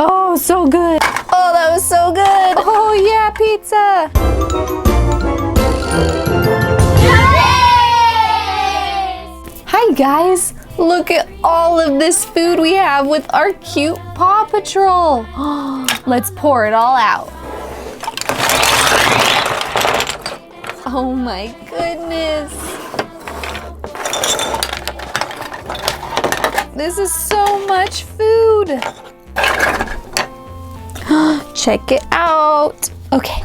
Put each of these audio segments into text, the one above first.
Oh, so good. Oh, that was so good. Oh yeah, pizza. Hi guys, look at all of this food we have with our cute Paw Patrol. Let's pour it all out. Oh my goodness. This is so much food. Check it out. Okay,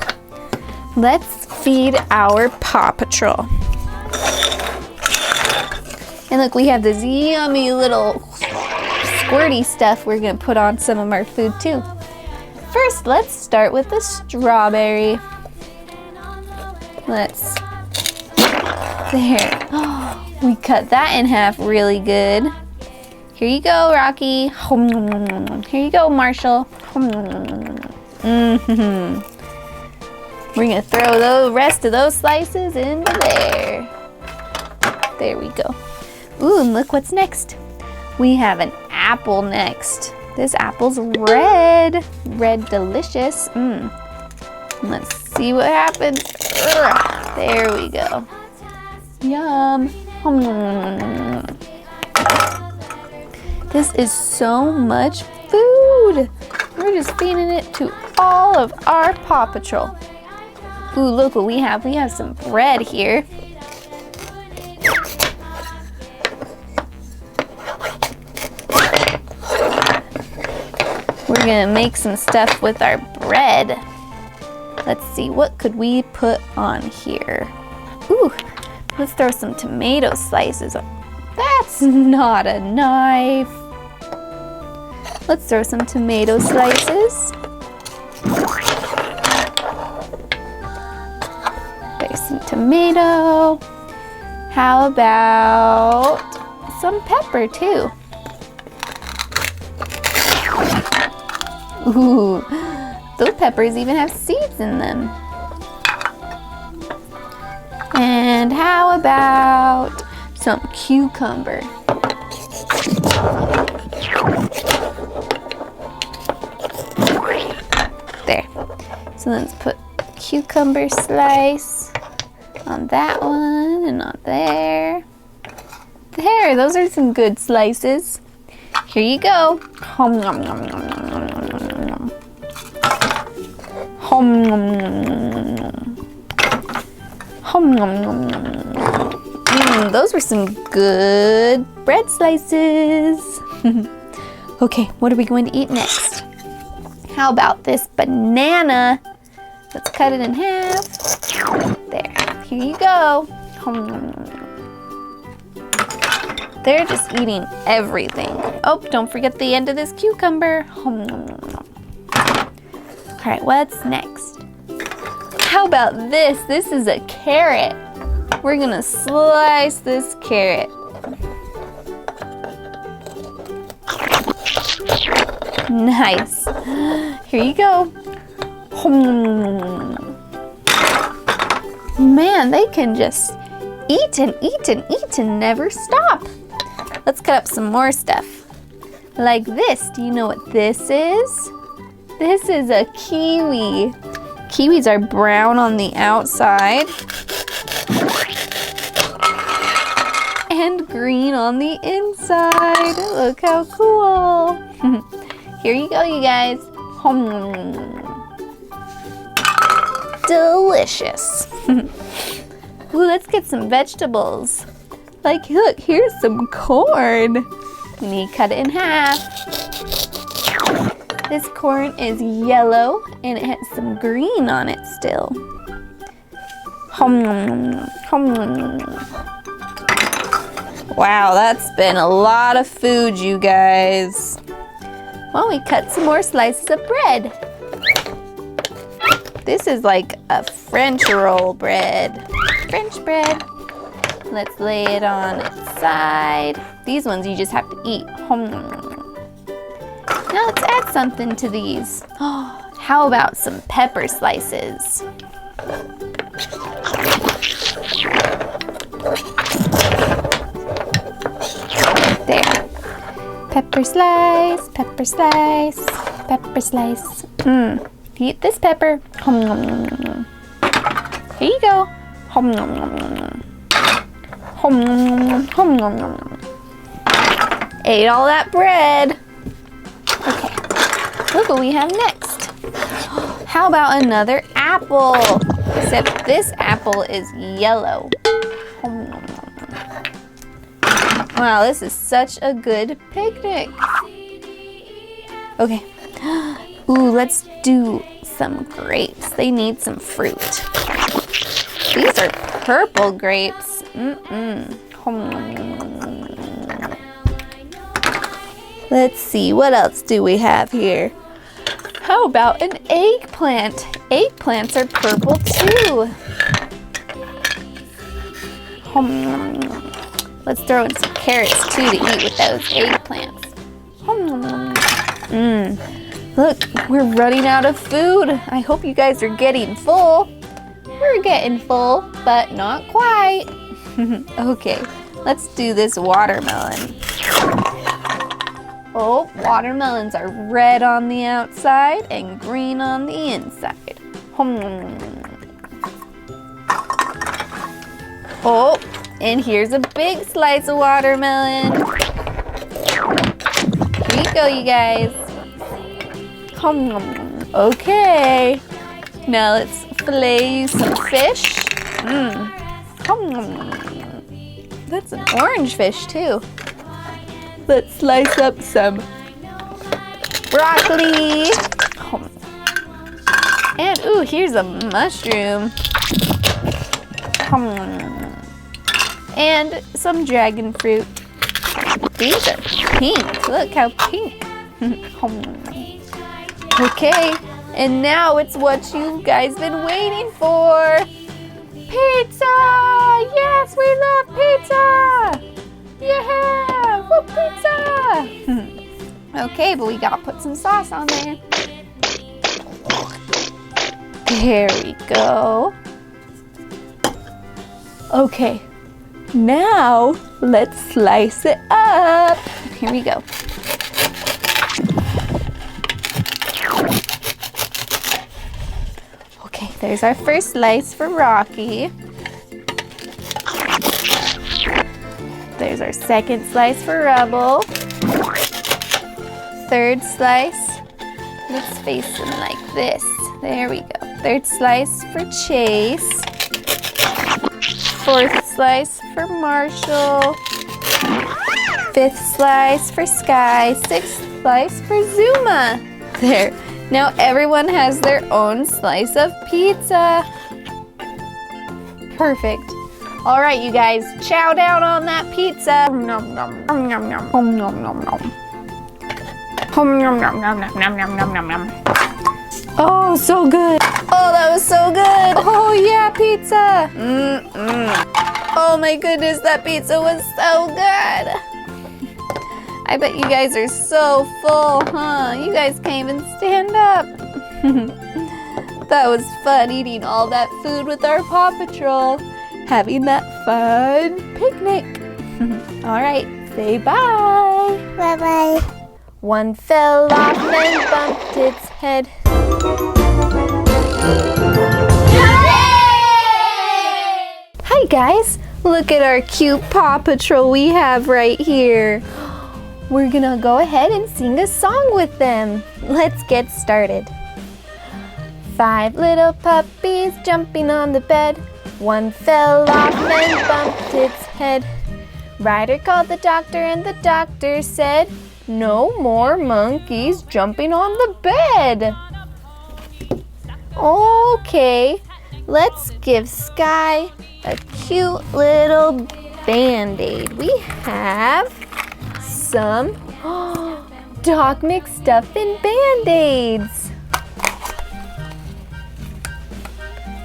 let's feed our Paw Patrol. And look, we have this yummy little squirty stuff we're gonna put on some of our food too. First, let's start with the strawberry. There. We cut that in half really good. Here you go, Rocky. Here you go, Marshall. We're gonna throw the rest of those slices into there. There we go. Ooh, and look what's next. We have an apple next. This apple's red. Red delicious. Let's see what happens. There we go. Yum. This is so much food. We're just feeding it to all of our Paw Patrol. Ooh, look what we have. We have some bread here. We're gonna make some stuff with our bread. Let's see, what could we put on here? Ooh, let's throw some tomato slices on. That's not a knife. Let's throw some tomato slices. There's some tomato. How about some pepper too? Ooh, those peppers even have seeds in them. And how about some cucumber? There. So let's put cucumber slice on that one and on there. There, those are some good slices. Here you go. Hum, nom, nom, nom, nom, nom, nom, nom, nom. Hum, nom, nom, nom, nom, nom. Hum, nom, nom, nom, nom. Those were some good bread slices. Okay, what are we going to eat next? How about this banana? Let's cut it in half. There, here you go. Hum, nom, nom, nom. They're just eating everything. Oh, don't forget the end of this cucumber. Hum, nom, nom, nom. All right, what's next? How about this? This is a carrot. We're gonna slice this carrot. Nice. Here you go. Man, they can just eat and eat and eat and never stop. Let's cut up some more stuff. Like this. Do you know what this is? This is a kiwi. Kiwis are brown on the outside and green on the inside. Look how cool. Here you go, you guys. Delicious. Ooh, let's get some vegetables. Like, look, here's some corn. We need to cut it in half. This corn is yellow and it has some green on it still. Wow, that's been a lot of food, you guys. Why don't we cut some more slices of bread? This is like a French roll bread. French bread. Let's lay it on its side. These ones you just have to eat. Now let's add something to these. How about some pepper slices? There. Pepper slice, pepper slice. Pepper slice. Eat this pepper. Hum, nom, nom, nom, nom. Here you go. Hum, nom, nom, nom, nom. Hum, nom, nom, nom, hum, nom, nom, nom. Ate all that bread. Okay, look what we have next. How about another apple? Except this apple is yellow. Hum, nom, nom, nom. Wow, this is such a good picnic. Okay. Ooh, let's do some grapes. They need some fruit. These are purple grapes. Let's see, what else do we have here? How about an eggplant? Eggplants are purple too. Let's throw in some carrots too to eat with those eggplants. Look, we're running out of food. I hope you guys are getting full. We're getting full, but not quite. Okay, let's do this watermelon. Oh, watermelons are red on the outside and green on the inside. Oh, and here's a big slice of watermelon. Here you go, you guys. Okay, now let's fillet you some fish. That's an orange fish too. Let's slice up some broccoli. And ooh, here's a mushroom. And some dragon fruit. These are pink. Look how pink. Okay, and now it's what you guys been waiting for. Pizza! Yes, we love pizza! Yeah! Woo, pizza! Okay, but we gotta put some sauce on there. There we go. Okay, now let's slice it up. Here we go. Okay, there's our first slice for Rocky. There's our second slice for Rebel. Third slice. Let's face him like this. There we go. Third slice for Chase. Fourth slice for Marshall. Fifth slice for Skye. Sixth slice for Zuma. There. Now everyone has their own slice of pizza. Perfect. All right, you guys, chow down on that pizza. Nom nom nom nom nom nom nom nom nom. Nom nom nom nom nom nom nom nom nom. Oh, so good. Oh, that was so good. Oh yeah, pizza. Oh my goodness, that pizza was so good. I bet you guys are so full, huh? You guys can't even stand up. That was fun eating all that food with our Paw Patrol. Having that fun picnic. All right, say bye. Bye-bye. One fell off and bumped its head. Hi guys, look at our cute Paw Patrol we have right here. We're gonna go ahead and sing a song with them. Let's get started. 5 little puppies jumping on the bed. One fell off and bumped its head. Ryder called the doctor and the doctor said, no more monkeys jumping on the bed. Okay, let's give Skye a cute little Band-Aid. We have some Doc McStuffins Band-Aids.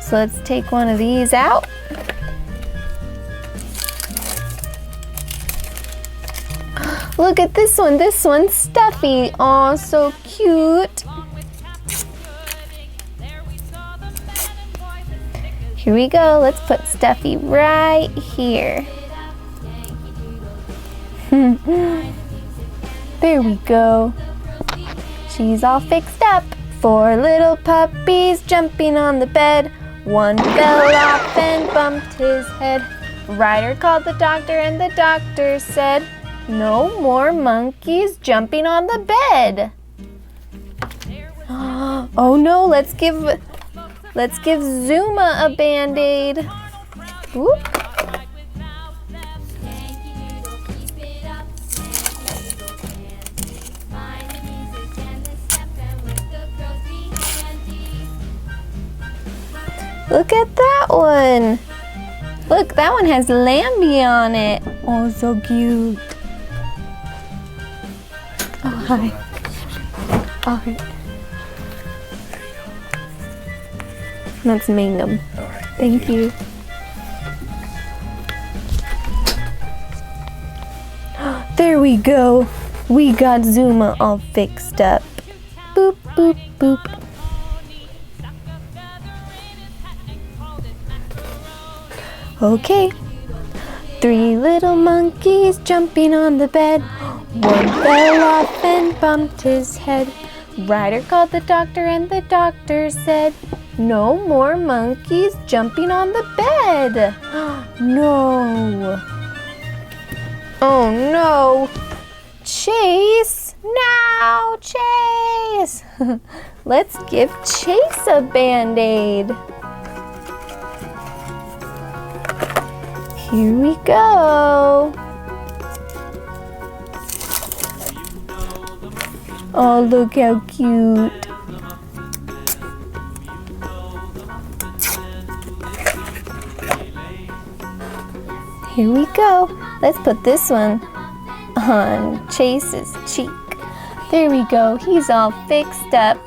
So let's take one of these out. Look at this one. This one's stuffy. Oh, so cute. Here we go. Let's put Stuffy right here. There we go. She's all fixed up. 4 little puppies jumping on the bed. One fell off and bumped his head. Ryder called the doctor and the doctor said, no more monkeys jumping on the bed. Oh no, let's give Zuma a Band-Aid. Whoop. Look at that one. Look, that one has Lambie on it. Oh, so cute. Oh, hi. All right. That's Mangum. All right. Thank you. There we go. We got Zuma all fixed up. Boop, boop, boop. Okay. 3 little monkeys jumping on the bed. One fell off and bumped his head. Ryder called the doctor and the doctor said, no more monkeys jumping on the bed. No. Oh no. Chase. Now, Chase. Let's give Chase a Band-Aid. Here we go. Oh, look how cute. Here we go. Let's put this one on Chase's cheek. There we go. He's all fixed up.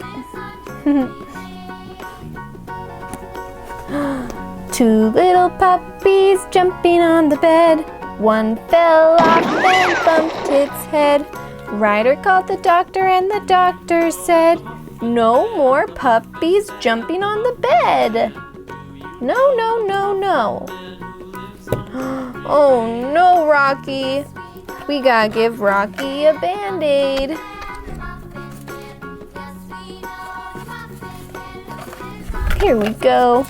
2 little puppies jumping on the bed. One fell off and bumped its head. Ryder called the doctor and the doctor said, no more puppies jumping on the bed. No, no, no, no. Oh no, Rocky. We gotta give Rocky a Band-Aid. Here we go.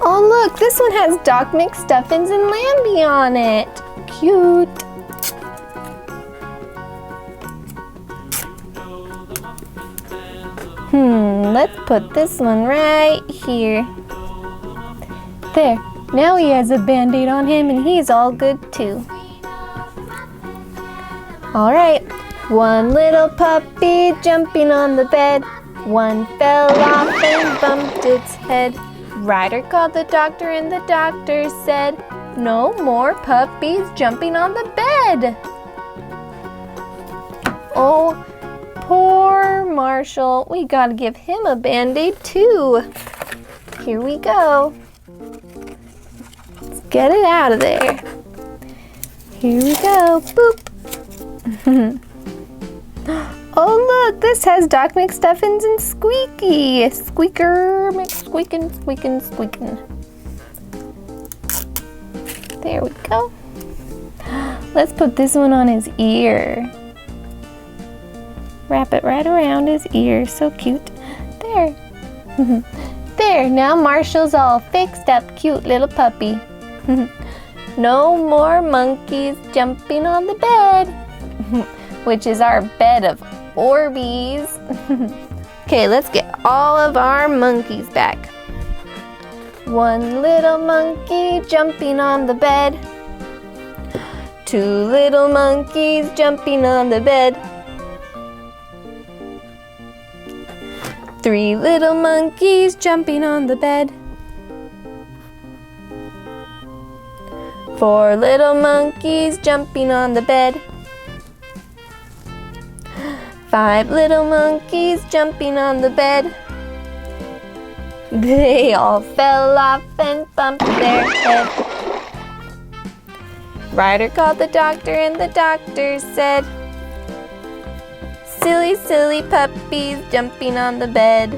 Oh look, this one has Doc McStuffins and Lambie on it. Cute. Let's put this one right here. There, now he has a Band-Aid on him and he's all good too. All right, 1 little puppy jumping on the bed. One fell off and bumped its head. Ryder called the doctor and the doctor said, no more puppies jumping on the bed. Oh, poor Marshall. We gotta give him a Band-Aid too. Here we go. Let's get it out of there. Here we go. Boop. Oh look, this has Doc McStuffins and Squeaky. Squeaker, McSqueakin', squeakin', squeakin'. There we go. Let's put this one on his ear. Wrap it right around his ear. So cute. There. There, now Marshall's all fixed up, cute little puppy. No more monkeys jumping on the bed. Which is our bed of Orbeez. Okay, let's get all of our monkeys back. 1 little monkey jumping on the bed. 2 little monkeys jumping on the bed. 3 little monkeys jumping on the bed. 4 little monkeys jumping on the bed. 5 little monkeys jumping on the bed. They all fell off and bumped their head. Ryder called the doctor and the doctor said, silly, silly puppies jumping on the bed.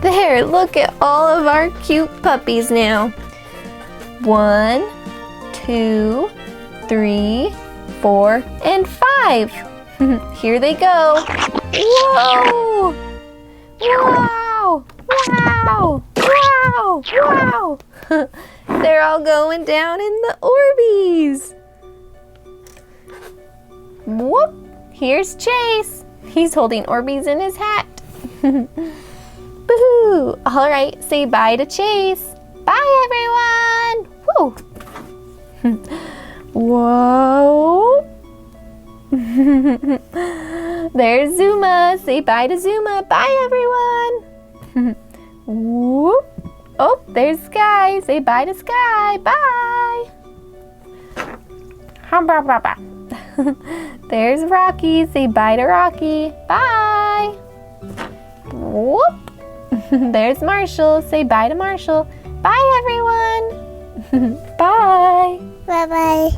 There, look at all of our cute puppies now. 1, 2, 3, 4, and 5. Here they go. Whoa! Wow! Wow! Wow! Wow! They're all going down in the Orbeez. Whoop! Here's Chase. He's holding Orbeez in his hat. Boo-hoo! All right, say bye to Chase. Bye, everyone! Whoa! Whoa! There's Zuma. Say bye to Zuma. Bye, everyone. Whoop. Oh, there's Skye. Say bye to Skye. Bye. There's Rocky. Say bye to Rocky. Bye. Whoop. There's Marshall. Say bye to Marshall. Bye, everyone. Bye. Bye-bye.